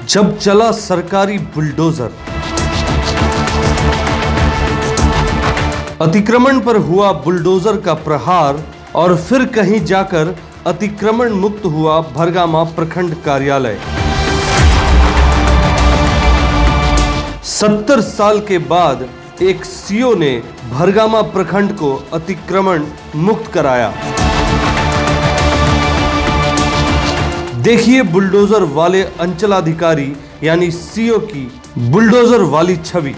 जब चला सरकारी बुलडोजर, अतिक्रमण पर हुआ बुलडोजर का प्रहार और फिर कहीं जाकर अतिक्रमण मुक्त हुआ भरगामा प्रखंड कार्यालय। 70 साल के बाद एक सीओ ने भरगामा प्रखंड को अतिक्रमण मुक्त कराया। देखिए बुलडोजर वाले अंचलाधिकारी यानी सीओ की बुलडोजर वाली छवि।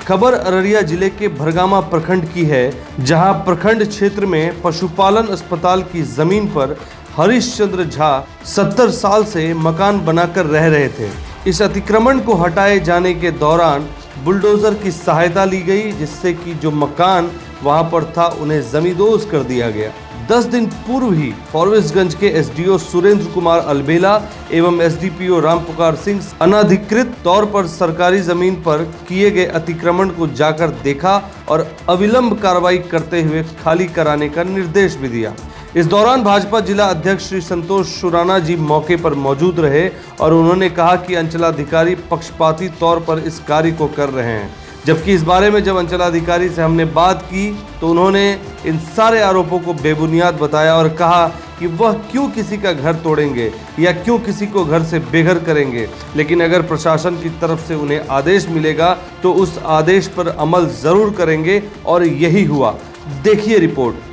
खबर अररिया जिले के भरगामा प्रखंड की है, जहां प्रखंड क्षेत्र में पशुपालन अस्पताल की जमीन पर हरिश्चंद्र झा 70 साल से मकान बनाकर रह रहे थे। इस अतिक्रमण को हटाए जाने के दौरान बुलडोजर की सहायता ली गई, जिससे कि जो मकान वहां पर था उन्हें जमींदोज कर दिया गया। 10 दिन पूर्व ही फॉरबिसगंज के एसडीओ सुरेंद्र कुमार अलबेला एवं एसडीपीओ रामपुकार सिंह अनाधिकृत तौर पर सरकारी जमीन पर किए गए अतिक्रमण को जाकर देखा और अविलंब कार्रवाई करते हुए खाली कराने का निर्देश भी दिया। इस दौरान भाजपा जिला अध्यक्ष श्री संतोष शुराना जी मौके पर मौजूद रहे और उन्होंने कहा कि अंचलाधिकारी पक्षपाती तौर पर इस कार्य को कर रहे हैं, जबकि इस बारे में जब अंचलाधिकारी से हमने बात की तो उन्होंने इन सारे आरोपों को बेबुनियाद बताया और कहा कि वह क्यों किसी का घर तोड़ेंगे या क्यों किसी को घर से बेघर करेंगे, लेकिन अगर प्रशासन की तरफ से उन्हें आदेश मिलेगा तो उस आदेश पर अमल जरूर करेंगे और यही हुआ। देखिए रिपोर्ट।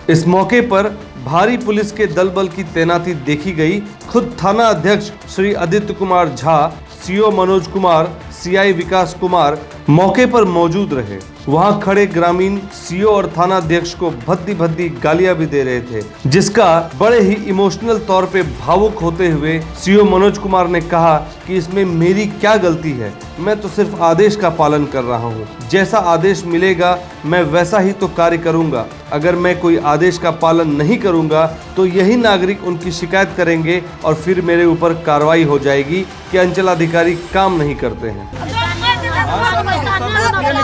इस मौके पर भारी पुलिस के दल बल की तैनाती देखी गई। खुद थाना अध्यक्ष श्री आदित्य कुमार झा, सीओ मनोज कुमार, सीआई विकास कुमार मौके पर मौजूद रहे। वहां खड़े ग्रामीण सीओ और थाना अध्यक्ष को भद्दी भद्दी गालियां भी दे रहे थे, जिसका बड़े ही इमोशनल तौर पे भावुक होते हुए सीओ मनोज कुमार ने कहा कि इसमें मेरी क्या गलती है, मैं तो सिर्फ आदेश का पालन कर रहा हूं। जैसा आदेश मिलेगा मैं वैसा ही तो कार्य करूंगा। अगर मैं कोई आदेश का पालन नहीं करूंगा तो यही नागरिक उनकी शिकायत करेंगे और फिर मेरे ऊपर कार्रवाई हो जाएगी कि अंचलाधिकारी काम नहीं करते हैं।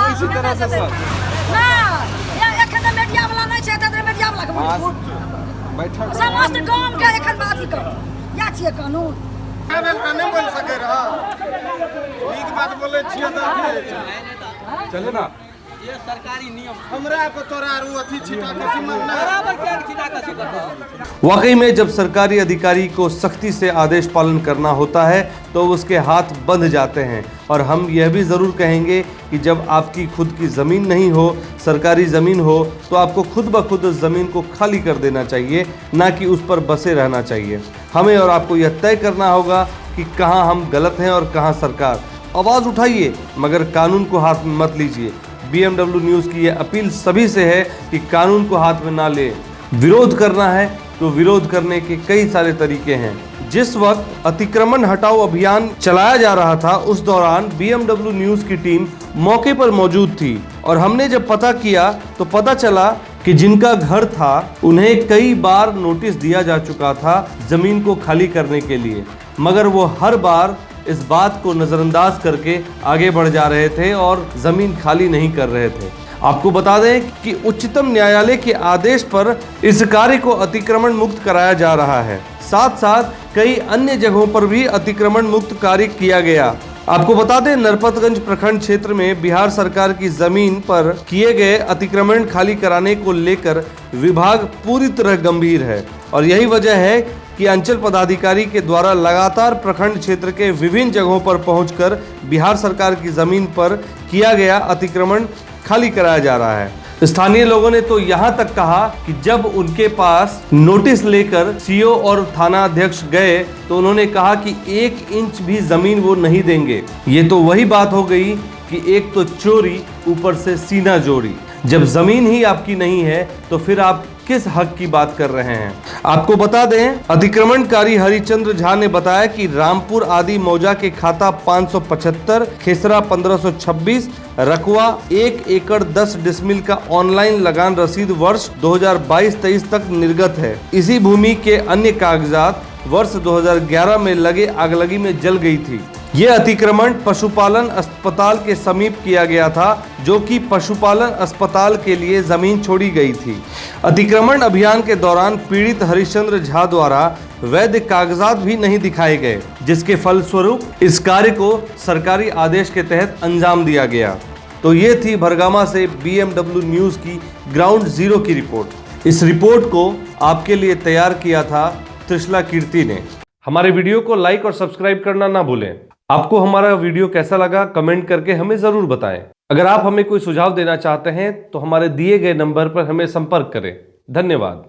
किसी तरह से सर मीडिया वाला नहीं छै, मीडिया वाला समस्त गांव के एखन बात ही कर या छियै कानून नहीं बोल सके रहा नीक बात बोले छियै त चले ना, ये सरकारी नियम हमरा को तोरा अथी छिटा कसी मानना बराबर क्या छिटा कसी करता। वाकई में जब सरकारी अधिकारी को सख्ती से आदेश पालन करना होता है तो उसके हाथ बंध जाते हैं। और हम यह भी ज़रूर कहेंगे कि जब आपकी खुद की ज़मीन नहीं हो, सरकारी ज़मीन हो, तो आपको खुद ब खुद उस ज़मीन को खाली कर देना चाहिए, ना कि उस पर बसे रहना चाहिए। हमें और आपको यह तय करना होगा कि कहाँ हम गलत हैं और कहाँ सरकार। आवाज़ उठाइए मगर कानून को हाथ में मत लीजिए। BMW न्यूज़ की यह अपील सभी से है कि कानून को हाथ में ना ले। विरोध करना है तो विरोध करने के कई सारे तरीके हैं। जिस वक्त अतिक्रमण हटाओ अभियान चलाया जा रहा था उस दौरान BMW न्यूज़ की टीम मौके पर मौजूद थी और हमने जब पता किया तो पता चला कि जिनका घर था उन्हें कई बार नोटिस दिया जा चुका था जमीन को खाली करने के लिए, मगर वो हर बार इस बात को नजरअंदाज करके आगे बढ़ जा रहे थे और जमीन खाली नहीं कर रहे थे। आपको बता दें कि उच्चतम न्यायालय के आदेश पर इस कार्य को अतिक्रमण मुक्त कराया जा रहा है। साथ साथ कई अन्य जगहों पर भी अतिक्रमण मुक्त कार्य किया गया। आपको बता दें नरपतगंज प्रखंड क्षेत्र में बिहार सरकार की जमीन पर किए गए अतिक्रमण खाली कराने को लेकर विभाग पूरी तरह गंभीर है और यही वजह है कि अंचल पदाधिकारी के द्वारा लगातार प्रखंड क्षेत्र के विभिन्न जगहों पर पहुंचकर बिहार सरकार की जमीन पर किया गया अतिक्रमण खाली कराया जा रहा है। स्थानीय लोगों ने तो यहाँ तक कहा कि जब उनके पास नोटिस लेकर सीओ और थाना अध्यक्ष गए तो उन्होंने कहा कि 1 इंच भी जमीन वो नहीं देंगे। ये तो वही बात हो गई कि एक तो चोरी ऊपर से सीना जोड़ी। जब जमीन ही आपकी नहीं है तो फिर आप किस हक की बात कर रहे हैं। आपको बता दें, अतिक्रमणकारी हरिचंद्र झा ने बताया कि रामपुर आदि मौजा के खाता 575, खेसरा 1526, रकवा 1 एकड़ 10 डिसमिल का ऑनलाइन लगान रसीद वर्ष 2022-23 तक निर्गत है। इसी भूमि के अन्य कागजात वर्ष 2011 में लगे आगलगी में जल गई थी। ये अतिक्रमण पशुपालन अस्पताल के समीप किया गया था, जो कि पशुपालन अस्पताल के लिए जमीन छोड़ी गई थी। अतिक्रमण अभियान के दौरान पीड़ित हरिश्चंद्र झा द्वारा वैध कागजात भी नहीं दिखाए गए, जिसके फलस्वरूप इस कार्य को सरकारी आदेश के तहत अंजाम दिया गया। तो ये थी भरगामा से BMW न्यूज़ की ग्राउंड जीरो की रिपोर्ट। इस रिपोर्ट को आपके लिए तैयार किया था त्रिशला कीर्ति ने। हमारे वीडियो को लाइक और सब्सक्राइब करना ना भूलें। आपको हमारा वीडियो कैसा लगा कमेंट करके हमें जरूर बताएं। अगर आप हमें कोई सुझाव देना चाहते हैं तो हमारे दिए गए नंबर पर हमें संपर्क करें। धन्यवाद।